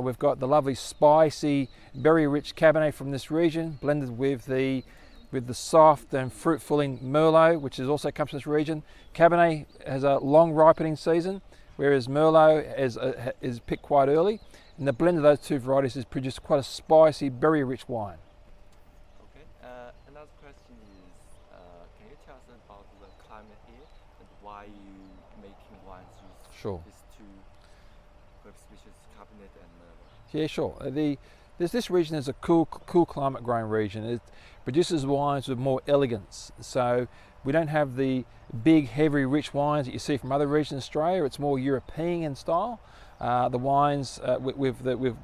We've got the lovely spicy, berry-rich Cabernet from this region, blended with the soft and fruit-filling Merlot, which also comes from this region. Cabernet has a long ripening season, whereas Merlot is picked quite early. And the blend of those two varieties has produced quite a spicy, berry-rich wine. Okay. Another question is, can you tell us about the climate here and why you making wines use Sure. these two grape species, Cabernet and Merlot? Yeah, sure. This region is a cool climate growing region. It produces wines with more elegance. So we don't have the big, heavy, rich wines that you see from other regions in Australia. It's more European in style. The wines with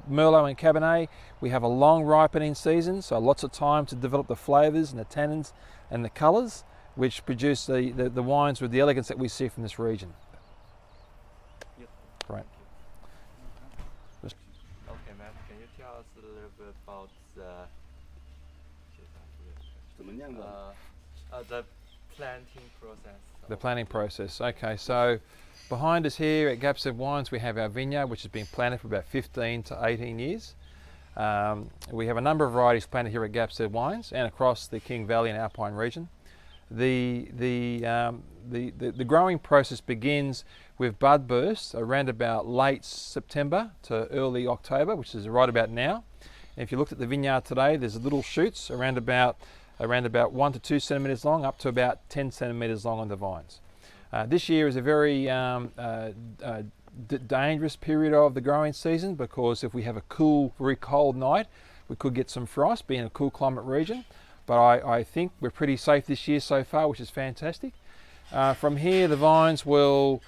Merlot and Cabernet, we have a long ripening season, so lots of time to develop the flavours and the tannins and the colours, which produce the wines with the elegance that we see from this region. Yep. Right. Okay, Matt, can you tell us a little bit about the planting process? The planting process. Okay, so behind us here at Gapstead Wines, we have our vineyard, which has been planted for about 15 to 18 years. We have a number of varieties planted here at Gapstead Wines and across the King Valley and Alpine region. The growing process begins with bud bursts around about late September to early October, which is right about now. And if you looked at the vineyard today, there's little shoots around about 1 to 2 centimetres long, up to about 10 centimetres long on the vines. This year is a very dangerous period of the growing season, because if we have a very cold night, we could get some frost, being a cool climate region. But I think we're pretty safe this year so far, which is fantastic. From here, the vines will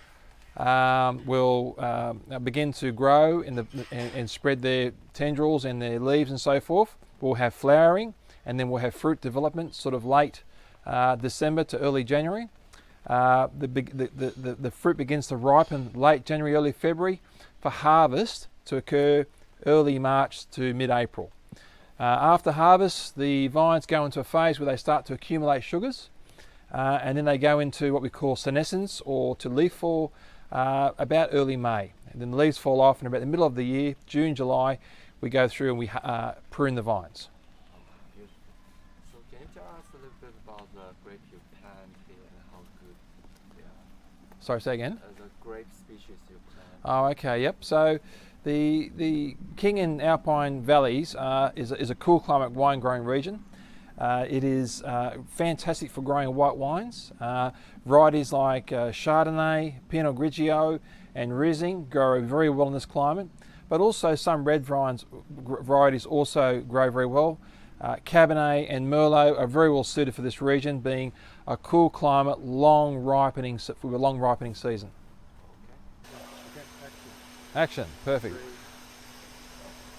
begin to grow and spread their tendrils and their leaves and so forth. We'll have flowering, and then we'll have fruit development sort of late December to early January. The fruit begins to ripen late January, early February, for harvest to occur early March to mid-April. After harvest, the vines go into a phase where they start to accumulate sugars, and then they go into what we call senescence, or to leaf fall, about early May. And then the leaves fall off, and about the middle of the year, June, July, we go through and we prune the vines. So can you tell us a little bit about the grape you plant here and how good they are? Sorry, say again? The grape species you plant. Oh, okay, yep. So the King and Alpine Valleys is a cool climate wine growing region. It is fantastic for growing white wines. Varieties like Chardonnay, Pinot Grigio and Riesling grow very well in this climate, but also some red varieties also grow very well. Cabernet and Merlot are very well suited for this region, being a cool climate, with a long ripening season. Action, perfect.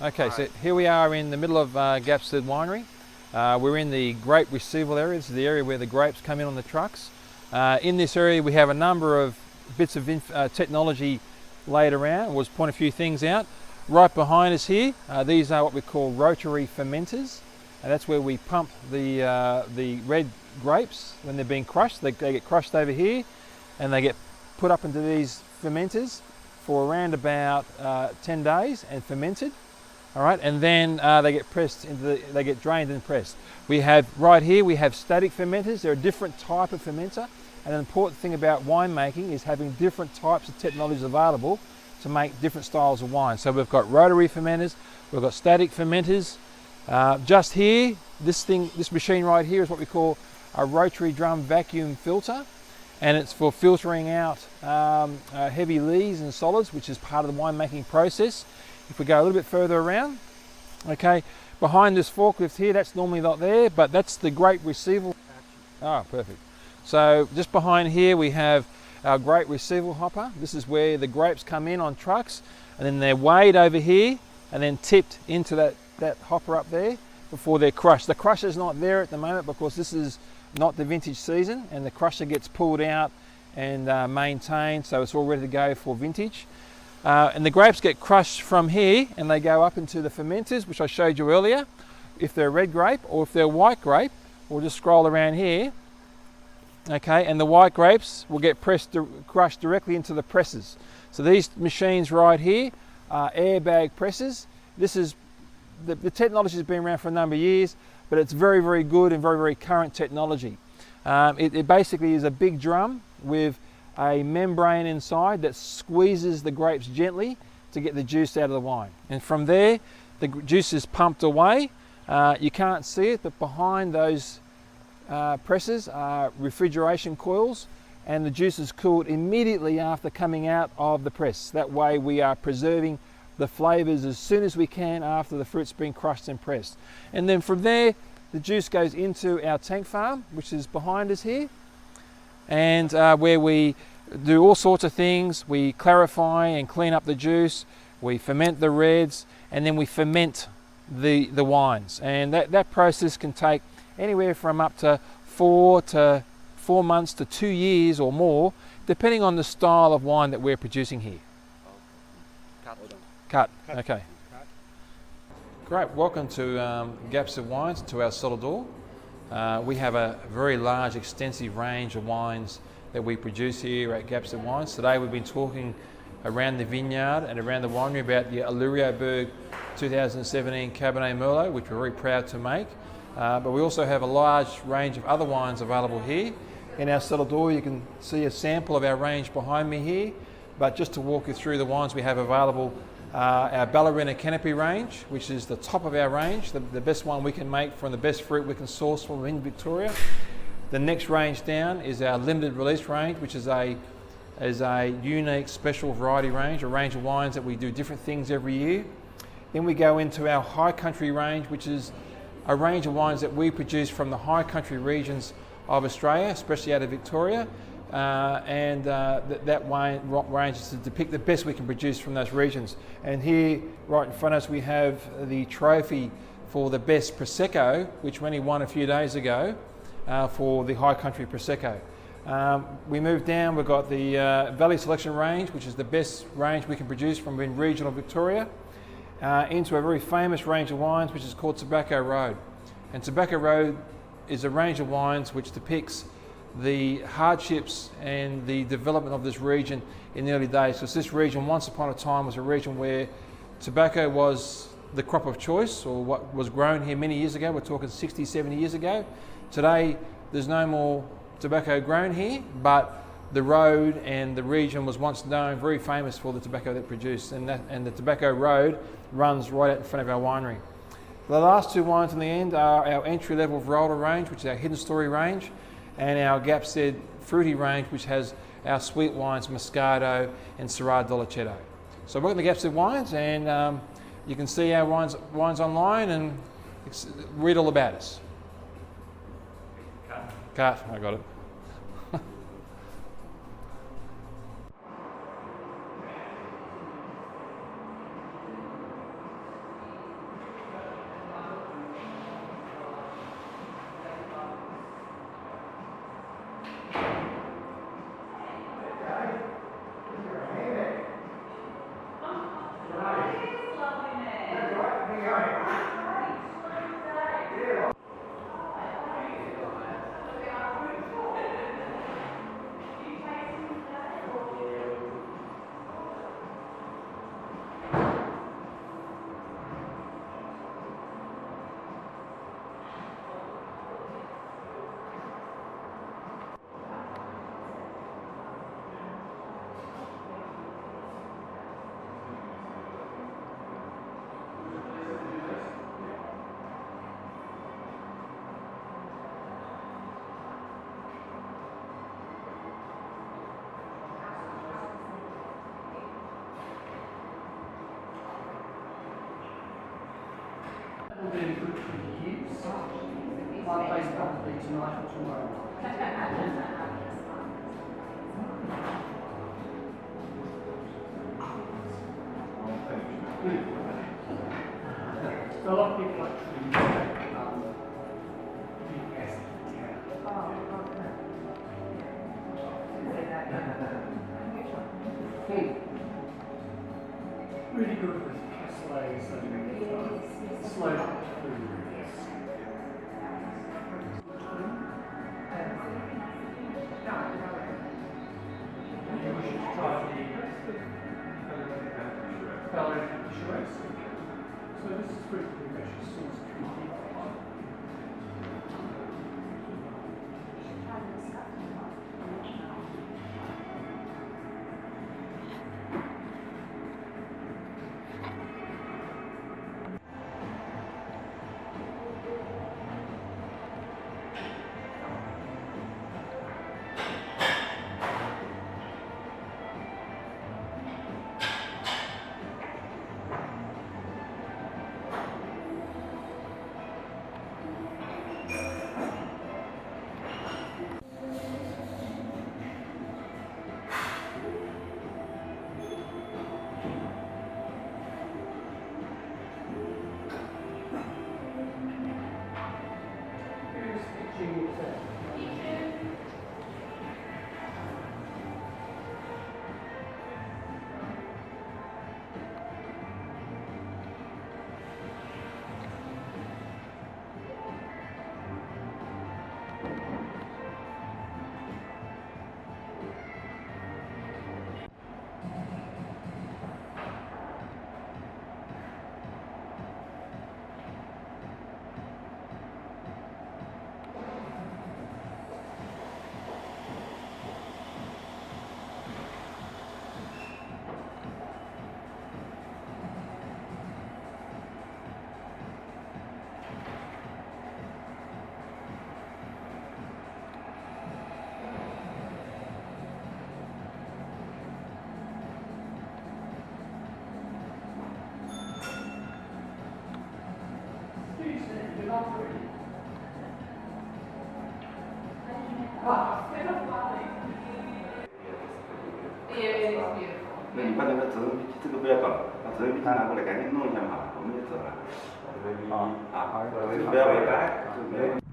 Okay, so here we are in the middle of Gapstead Winery. We're in the grape receival area. This is the area where the grapes come in on the trucks. In this area we have a number of bits of technology laid around. We'll just point a few things out. Right behind us here, these are what we call rotary fermenters, and that's where we pump the red grapes when they're being crushed. They get crushed over here, and they get put up into these fermenters for around about 10 days and fermented. All right, and then they get pressed they get drained and pressed. We have right here, we have static fermenters. They're a different type of fermenter, and an important thing about winemaking is having different types of technologies available to make different styles of wine. So we've got rotary fermenters, we've got static fermenters. Just here, this machine right here is what we call a rotary drum vacuum filter, and it's for filtering out heavy lees and solids, which is part of the winemaking process. If we go a little bit further around, okay, behind this forklift here, that's normally not there, but that's the grape receival. Oh, perfect. So just behind here we have our grape receival hopper. This is where the grapes come in on trucks, and then they're weighed over here and then tipped into that hopper up there before they're crushed. The crusher's not there at the moment because this is not the vintage season, and the crusher gets pulled out and maintained, so it's all ready to go for vintage. And the grapes get crushed from here, and they go up into the fermenters, which I showed you earlier. If they're a red grape or if they're a white grape, we'll just scroll around here. Okay, and the white grapes will get crushed directly into the presses. So these machines right here airbag presses. This is the technology has been around for a number of years, but it's very, very good and very, very current technology. It basically is a big drum with a membrane inside that squeezes the grapes gently to get the juice out of the wine. And from there, the juice is pumped away. You can't see it, but behind those presses are refrigeration coils, and the juice is cooled immediately after coming out of the press. That way we are preserving the flavours as soon as we can after the fruit's been crushed and pressed. And then from there, the juice goes into our tank farm, which is behind us here, and where we do all sorts of things. We clarify and clean up the juice, we ferment the reds, and then we ferment the wines. And that process can take anywhere from up to 4 months to 2 years or more, depending on the style of wine that we're producing here. Cut. Okay. Great. Welcome to Gapstead Wines, to our cellar door. We have a very large, extensive range of wines that we produce here at Gapstead Wines. Today we've been talking around the vineyard and around the winery about the Illyriaberg 2017 Cabernet Merlot, which we're very proud to make. But we also have a large range of other wines available here. In our cellar door you can see a sample of our range behind me here, but just to walk you through the wines we have available, our Ballerina Canopy range, which is the top of our range, the best one we can make from the best fruit we can source from in Victoria. The next range down is our limited release range, which is a unique special variety range, a range of wines that we do different things every year. Then we go into our high country range, which is a range of wines that we produce from the high country regions of Australia, especially out of Victoria. That wine range is to depict the best we can produce from those regions. And here, right in front of us, we have the trophy for the best Prosecco, which we only won a few days ago for the High Country Prosecco. We move down, we've got the Valley Selection range, which is the best range we can produce from in regional Victoria, into a very famous range of wines, which is called Tobacco Road. And Tobacco Road is a range of wines which depicts the hardships and the development of this region in the early days. Because this region, once upon a time, was a region where tobacco was the crop of choice, or what was grown here many years ago. We're talking 60, 70 years ago. Today, there's no more tobacco grown here, but the road and the region was once known, very famous for the tobacco that produced, and the Tobacco Road runs right out in front of our winery. The last two wines on the end are our entry-level varietal range, which is our Hidden Story range, and our Gapstead Fruity range, which has our sweet wines, Moscato and Syrah Dolcetto. So welcome to Gapstead Wines, and you can see our wines online and read all about us. Cut. I got it. Really good for use. Plant-based probably tonight or tomorrow. So a lot of people actually take the acid really good with casseways and slow food. You should try the So this is supposed to be a actual source tree heat.那你把那个责任笔记这个不要搞了，把责任笔记拿过来赶紧弄一下嘛，我们就走了。啊，不要违法，这个没有。